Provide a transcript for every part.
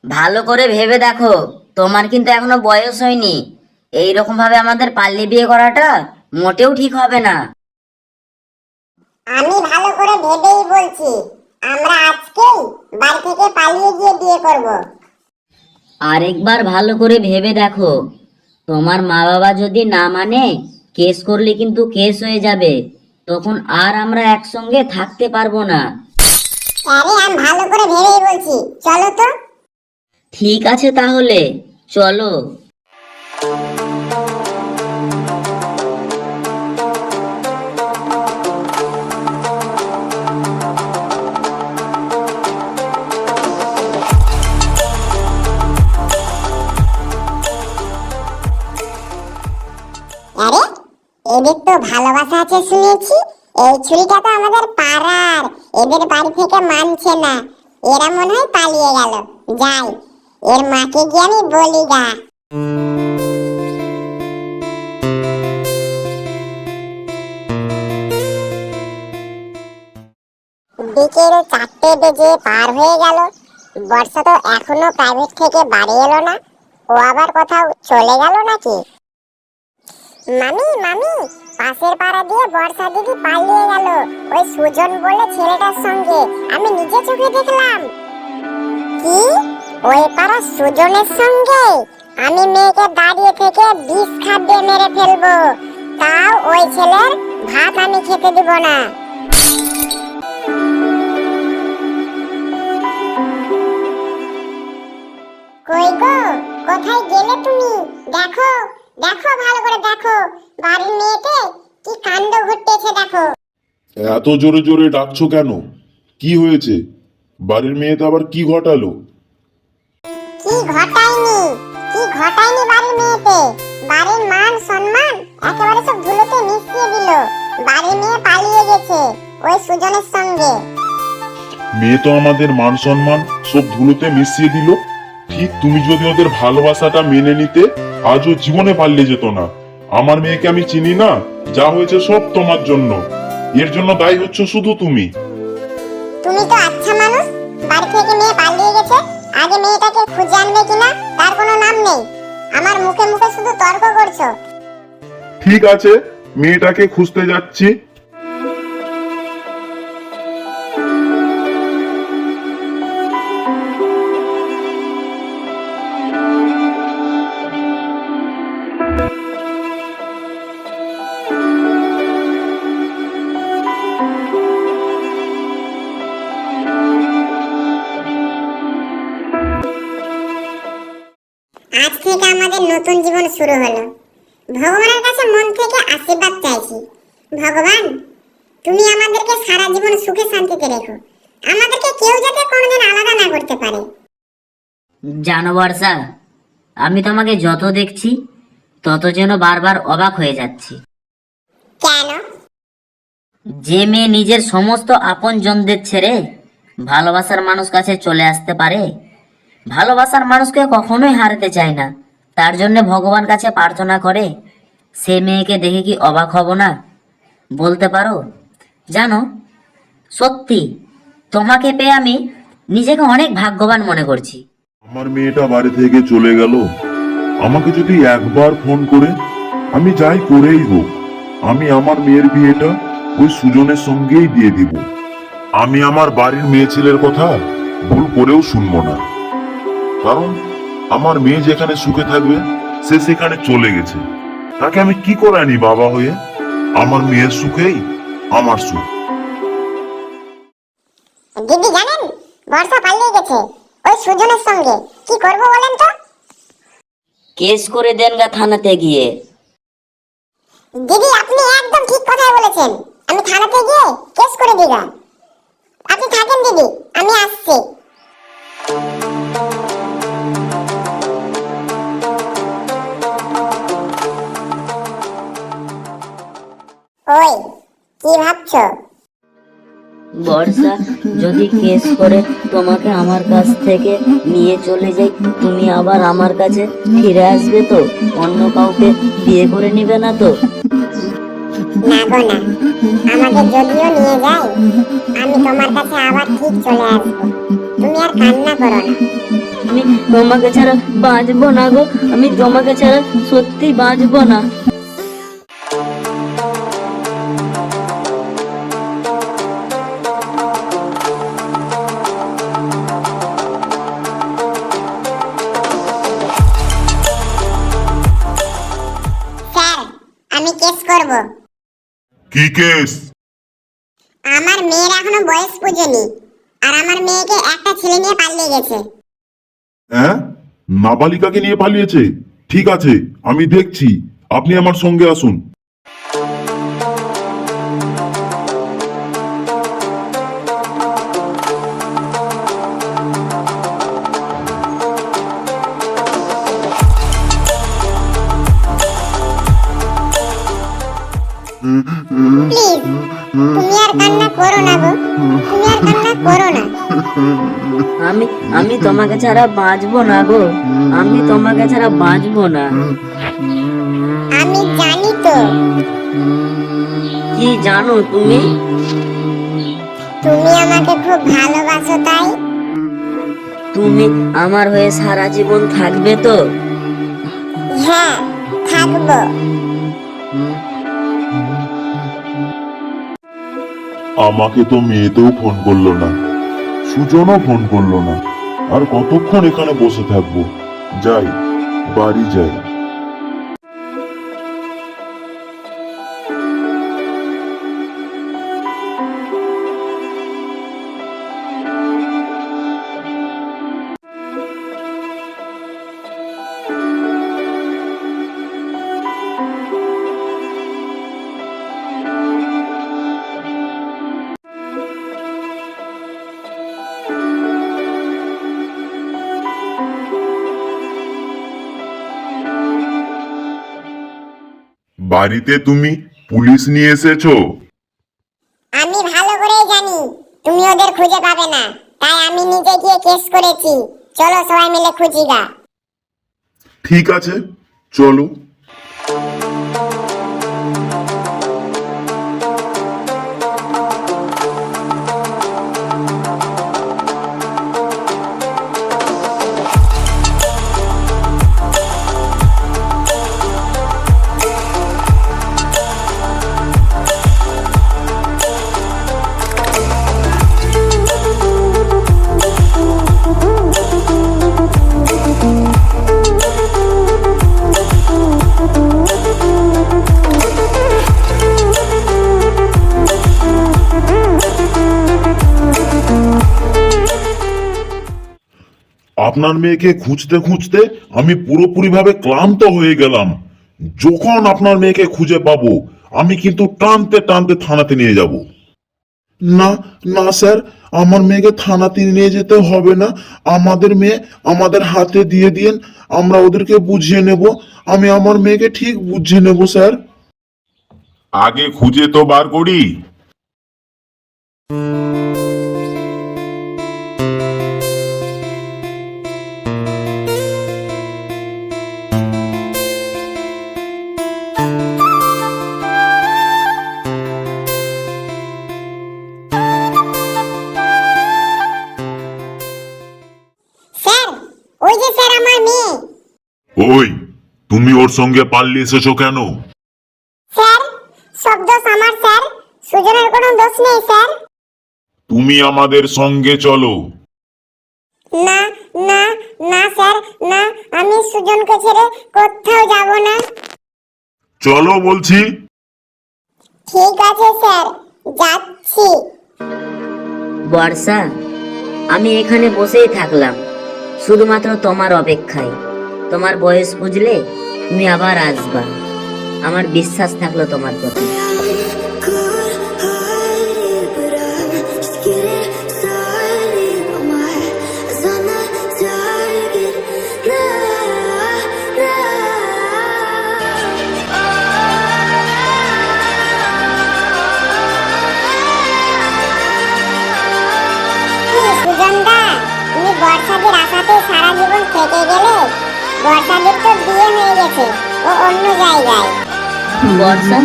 ভালো করে ভেবে দেখো, তোমার কিন্তু এখনো বয়স হয়নি। এইরকম ভাবে আমাদের পালিয়ে বিয়ে করাটা মোটেও ঠিক হবে না। আমি ভালো করে ভেবেই বলছি, আমরা আজকেই বাড়ি থেকে পালিয়ে গিয়ে বিয়ে করব। আরেকবার ভালো করে ভেবে দেখো, তোমার মা বাবা যদি না মানে, কেস করলে কিন্তু কেস হয়ে যাবে। তখন আর আমরা একসঙ্গে থাকতে পারবো না। আরে আমি ভালো করে ভেবেই বলছি, চলো তো। ঠিক আছে তাহলে, চলো। আরে এদের তো ভালোবাসা আছে শুনেছি। এই ছুরিটা তো আমাদের পাড়ার, এদের বাড়ি থেকে মানছে না। এরা মনে হয় পালিয়ে গেল। যাই, এর মাকে গিয়ে আমি বলি গা। বিকেল 4টে বেজে পার হয়ে গেল। বর্ষা তো এখনো প্রাইভেট থেকে বাড়ি এলো না। ও আবার কোথাও চলে গেল নাকি? মামি মামি, পাশের পাড়া দিয়ে বর্ষা দিদি পালিয়ে গেল ওই সুজন বলে ছেলেটার সঙ্গে। আমি নিজে চোখে দেখলাম। কি? ওই পাড়া সুজনের সঙ্গে? আমি মেয়েকে দাঁড়িয়ে থেকে বিষ খাদ্যে মেরে ফেলবো, তাও ওই ছেলের ভাত আমি খেতে দিব না। কই গো, কোথায় গেলে তুমি? দেখো দেখো, ভালো করে দেখো, বাড়ির মেয়েকে কি কাণ্ড ঘটেছে দেখো। এত জোরে জোরে ডাকছো কেন? কি হয়েছে? বাড়ির মেয়েতে আবার কি ঘটালো? কি ঘটায়নি, কি ঘটায়নি বাড়ির মেয়েতে? বাড়ির মান সম্মান একেবারে সব ধুলোতে মিশিয়ে দিল। বাড়ির মেয়ে পালিয়ে গেছে ওই সুজনের সঙ্গে। মেয়ে তো আমাদের মান সম্মান সব ধুলোতে মিশিয়ে দিল। ঠিক তুমি যদি ওদের ভালোবাসাটা মেনে নিতে, আজও জীবনে পাল্টে যেত না। আমার মেয়েকে আমি চিনি না, যা হয়েছে সব তোমার জন্য। এর জন্য দায়ী হচ্ছে শুধু তুমি। তুমি তো আচ্ছা মানুষ, বাড়ি থেকে মেয়ে পালিয়ে গেছে, আগে মেয়েটাকে খুঁজে আনবে কিনা তার কোনো নাম নেই। আমার মুখে মুখে শুধু তর্ক করছো। ঠিক আছে, মেয়েটাকে খুঁজতে যাচ্ছি। আজ থেকে আমাদের নতুন জীবন শুরু হলো। ভগবানের কাছে মন থেকে আশীর্বাদ চাইছি। ভগবান, তুমি আমাদেরকে সারা জীবন সুখে শান্তিতে রেখো। আমাদেরকে কেউ যাতে কোনোদিন আলাদা না করতে পারে। জানো বর্ষা, আমি তোমাকে যত দেখছি তত যেন বারবার অবাক হয়ে যাচ্ছি। কেন? যে মেয়ে নিজের সমস্ত আপনজনদের ছেড়ে ভালোবাসার মানুষ কাছে চলে আসতে পারে, ভালোবাসার মানুষকে কখনোই হারাতে চায় না, তার জন্য ভগবান কাছে প্রার্থনা করে, সে মেয়েকে দেখে কি অবাক হব না? বলতে পারো? জানো, সত্যি তোমাকে পেয়ে আমি নিজেকে অনেক ভাগ্যবান মনে করছি। আমার মেয়েটা বাড়ি থেকে চলে গেল। আমাকে যদি একবার ফোন করে, আমি যাই করেই হোক, আমি আমার মেয়ের বিয়েটা ওই সুজনের সঙ্গেই দিয়ে দিব। আমি আমার বাড়ির মেয়ে ছেলের কথা ভুল করেও শুনবো না। কারণ আমার মেয়ে যেখানে সুখে থাকবে, সে সেখানে চলে গেছে। তাকে আমি কি করাইনি বাবা হয়ে? আমার মেয়ের সুখেই আমার সুখ। দিদি জানেন, বর্ষা পালিয়ে গেছে ওই সুজনের সঙ্গে। কি করব বলেন তো? কেস করে দেন গা থানাতে গিয়ে। দিদি আপনি একদম ঠিক কথাই বলেছেন। আমি থানাতে গিয়ে কেস করে দিগা। আপনি থাকেন দিদি, আমি আসছি। ওই কি ভাবছো? বর্ষা, যদি কেস করে তোমাকে আমার কাছ থেকে নিয়ে চলে যাই, তুমি আবার আমার কাছে ফিরে আসবে তো? অন্য কাউকে বিয়ে করে নিবে না তো? না গো না, আমাকে যদিও নিয়ে যায়, আমি তোমার কাছে আবার ঠিক চলে আসবো। তুমি আর কান্না করো না। আমি তোমাকে ছাড়া বাঁচবো না গো, আমি তোমাকে ছাড়া সত্যি বাঁচবো না। স্যার, আমি কেস করব। কি কেস? আমার মেয়ের এখনো বয়স পুজেনি, আর আমার মেয়েকে একটা ছেলে নিয়ে পালিয়ে গেছে। হ্যাঁ, নাবালিকাকে নিয়ে পালিয়েছে? ঠিক আছে, আমি দেখছি, আপনি আমার সঙ্গে আসুন। প্লিজ, তুমি আর কান্না করো না গো, তুমি আর কান্না করো না। আমি তোমাকে ছাড়া বাঁচবো না গো, আমি তোমাকে ছাড়া বাঁচবো না। আমি জানি তো। কি জানো তুমি? তুমি আমাকে খুব ভালোবাসো, তাই? তুমি আমার হয়ে সারা জীবন থাকবে তো? হ্যাঁ, থাকবো। আমাকে তো মেয়েতেও ফোন করলো না, সুজনও ফোন করলো না। আর কতক্ষণ এখানে বসে থাকবো? যাই, বাড়ি যাই। বাড়িতে তুমি পুলিশ নিয়ে এসেছো? আমি ভালো করেই জানি তুমি ওদের খুঁজে পাবে না, তাই আমি নিজে গিয়ে কেস করেছি। চলো সবাই মিলে খুঁজি গা। ঠিক আছে, চলো। আপনার মেয়েকে খুঁজতে খুঁজতে আমি পুরোপুরিভাবে ক্লান্ত হয়ে গেলাম। যখন আপনার মেয়েকে খুঁজে পাবো, আমি কিন্তু টানতে টানতে থানাতে নিয়ে যাব। না না স্যার, আমার মেয়েকে থানাতে নিয়ে যেতে হবে না। আমাদের মেয়ে আমাদের হাতে দিয়ে দিন, আমরা ওদেরকে বুঝিয়ে নেব। আমি আমার মেয়েকে ঠিক বুঝিয়ে নেব স্যার। আগে খুঁজে তো বার করি। স্যার, ওই যে স্যার আমার মেয়ে। ওই, তুমি ওর সঙ্গে পালিয়ে এসেছো কেন? স্যার, সব দোষ আমার স্যার, সুজনের কোনো দোষ নেই স্যার। তুমি আমাদের সঙ্গে চলো। না না না স্যার, না, আমি সুজনকে ছেড়ে কোথাও যাব না। চলো বলছি। ঠিক আছে স্যার, যাচ্ছি। বর্ষা, আমি এখানে বসেই থাকলাম শুধুমাত্র তোমার অপেক্ষায়। তোমার বয়স বুঝলে তুমি আবার আসবা, আমার বিশ্বাস থাকলো তোমার প্রতি। সুজনদা, তুমি বর্ষাদের আশাতে সারা জীবন থেকে গেলে। বর্ষাদের তো বিয়ে হয়ে গেছে, ও অন্য জায়গায়। বর্ষা,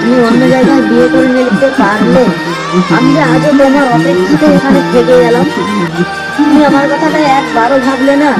তুমি অন্য জায়গায় বিয়ে করে নিতে পারলে? আমি যে আজও তোমার অপেক্ষাতে এখানে থেকে গেলাম। তুমি আমার কথাটা একবারও ভাবলে না?